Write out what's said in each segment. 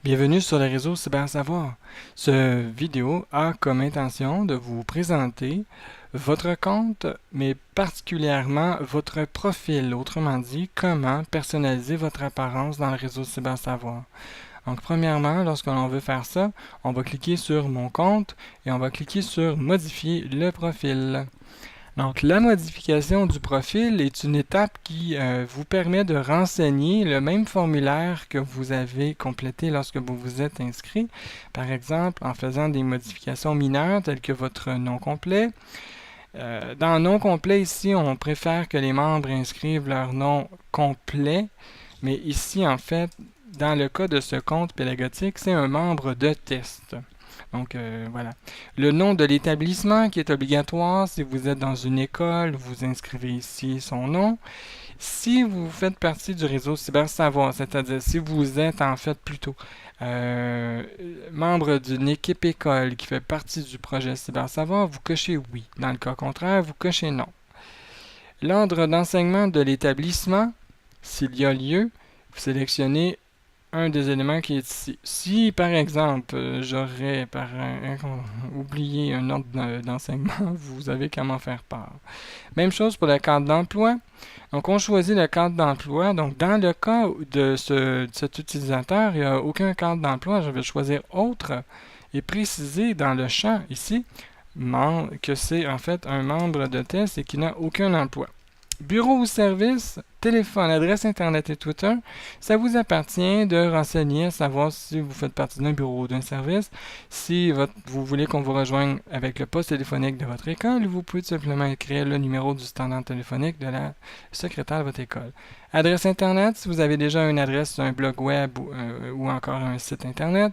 Bienvenue sur le réseau Cybersavoir. Ce vidéo a comme intention de vous présenter votre compte, mais particulièrement votre profil, autrement dit, comment personnaliser votre apparence dans le réseau Cybersavoir. Donc, premièrement, lorsque l'on veut faire ça, on va cliquer sur Mon compte et on va cliquer sur Modifier le profil. Donc, la modification du profil est une étape qui vous permet de renseigner le même formulaire que vous avez complété lorsque vous vous êtes inscrit. Par exemple, en faisant des modifications mineures telles que votre nom complet. Dans nom complet, ici, on préfère que les membres inscrivent leur nom complet. Mais ici, en fait, dans le cas de ce compte pédagogique, c'est un membre de test. Donc, voilà. Le nom de l'établissement qui est obligatoire. Si vous êtes dans une école, vous inscrivez ici son nom. Si vous faites partie du réseau Cybersavoir, c'est-à-dire si vous êtes en fait plutôt membre d'une équipe école qui fait partie du projet Cybersavoir, vous cochez oui. Dans le cas contraire, vous cochez non. L'ordre d'enseignement de l'établissement, s'il y a lieu, vous sélectionnez un des éléments qui est ici. Si, par exemple, j'aurais oublié un ordre d'enseignement, vous avez qu'à m'en faire part. Même chose pour le cadre d'emploi. Donc, on choisit le cadre d'emploi. Donc, dans le cas de cet utilisateur, il n'y a aucun cadre d'emploi. Je vais choisir Autre et préciser dans le champ ici que c'est en fait un membre de test et qui n'a aucun emploi. Bureau ou service, téléphone, adresse Internet et Twitter, ça vous appartient de renseigner, savoir si vous faites partie d'un bureau ou d'un service. Si vous voulez qu'on vous rejoigne avec le poste téléphonique de votre école, vous pouvez tout simplement écrire le numéro du standard téléphonique de la secrétaire de votre école. Adresse Internet, si vous avez déjà une adresse sur un blog web ou encore un site Internet.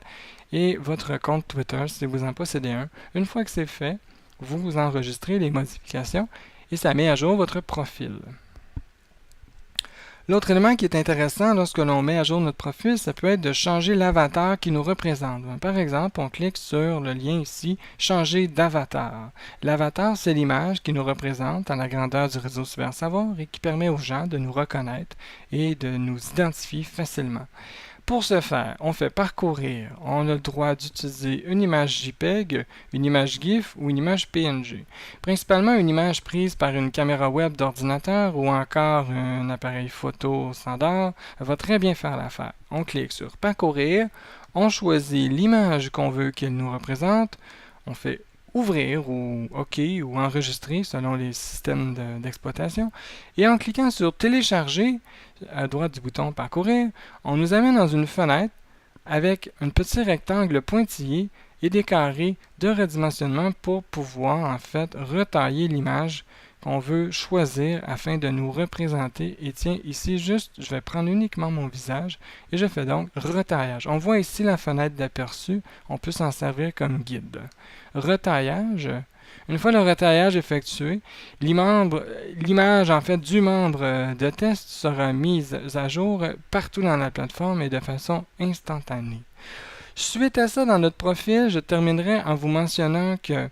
Et votre compte Twitter, si vous en possédez un. Une fois que c'est fait, vous enregistrez les modifications et ça met à jour votre profil. L'autre élément qui est intéressant lorsque l'on met à jour notre profil, ça peut être de changer l'avatar qui nous représente. Par exemple, on clique sur le lien ici, changer d'avatar. L'avatar, c'est l'image qui nous représente à la grandeur du réseau Cybersavoir et qui permet aux gens de nous reconnaître et de nous identifier facilement. Pour ce faire, on fait parcourir. On a le droit d'utiliser une image JPEG, une image GIF ou une image PNG. Principalement une image prise par une caméra web d'ordinateur ou encore un appareil photo standard va très bien faire l'affaire. On clique sur parcourir, on choisit l'image qu'on veut qu'elle nous représente, on fait ouvrir ou OK ou enregistrer selon les systèmes d'exploitation. Et en cliquant sur télécharger à droite du bouton parcourir, on nous amène dans une fenêtre avec un petit rectangle pointillé et des carrés de redimensionnement pour pouvoir en fait retailler l'image qu'on veut choisir afin de nous représenter. Et tiens, ici juste, je vais prendre uniquement mon visage et je fais donc retaillage. On voit ici la fenêtre d'aperçu, on peut s'en servir comme guide. Retaillage. Une fois le retaillage effectué, l'image en fait du membre de test sera mise à jour partout dans la plateforme et de façon instantanée. Suite à ça, dans notre profil, je terminerai en vous mentionnant que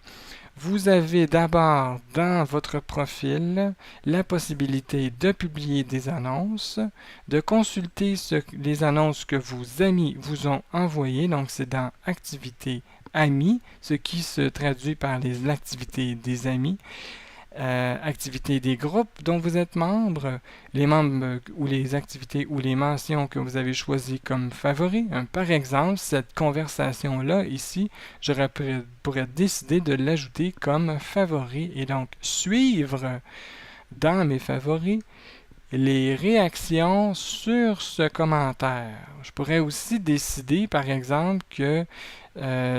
vous avez d'abord dans votre profil la possibilité de publier des annonces, de consulter les annonces que vos amis vous ont envoyées, donc c'est dans Activités Amis, ce qui se traduit par l'activité des amis. Activités des groupes dont vous êtes membre, les membres ou les activités ou les mentions que vous avez choisies comme favoris. Par exemple, cette conversation-là, ici, pourrais décider de l'ajouter comme favori et donc suivre dans mes favoris les réactions sur ce commentaire. Je pourrais aussi décider, par exemple, que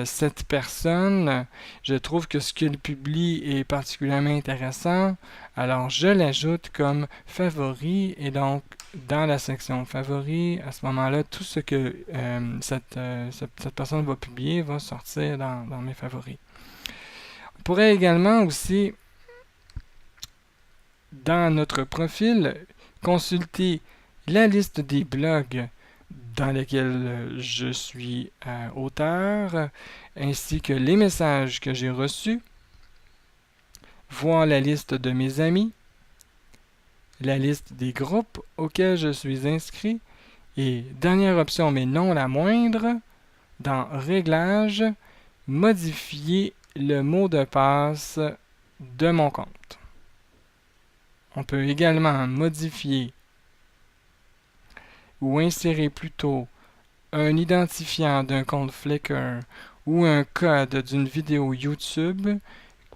cette personne, je trouve que ce qu'elle publie est particulièrement intéressant, alors je l'ajoute comme favori et donc dans la section favoris, à ce moment-là, tout ce que cette personne va publier va sortir dans mes favoris. On pourrait également aussi, dans notre profil, consulter la liste des blogs dans lesquels je suis auteur, ainsi que les messages que j'ai reçus, voir la liste de mes amis, la liste des groupes auxquels je suis inscrit, et dernière option mais non la moindre, dans Réglages, modifier le mot de passe de mon compte. On peut également modifier ou insérer plutôt un identifiant d'un compte Flickr ou un code d'une vidéo YouTube.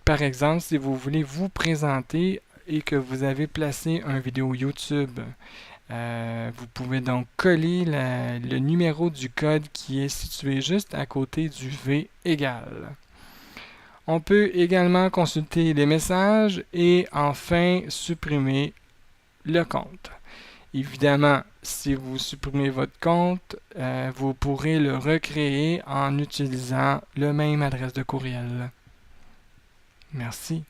Par exemple, si vous voulez vous présenter et que vous avez placé une vidéo YouTube, vous pouvez donc coller le numéro du code qui est situé juste à côté du V égale. On peut également consulter les messages et enfin supprimer le compte. Évidemment, si vous supprimez votre compte, vous pourrez le recréer en utilisant la même adresse de courriel. Merci.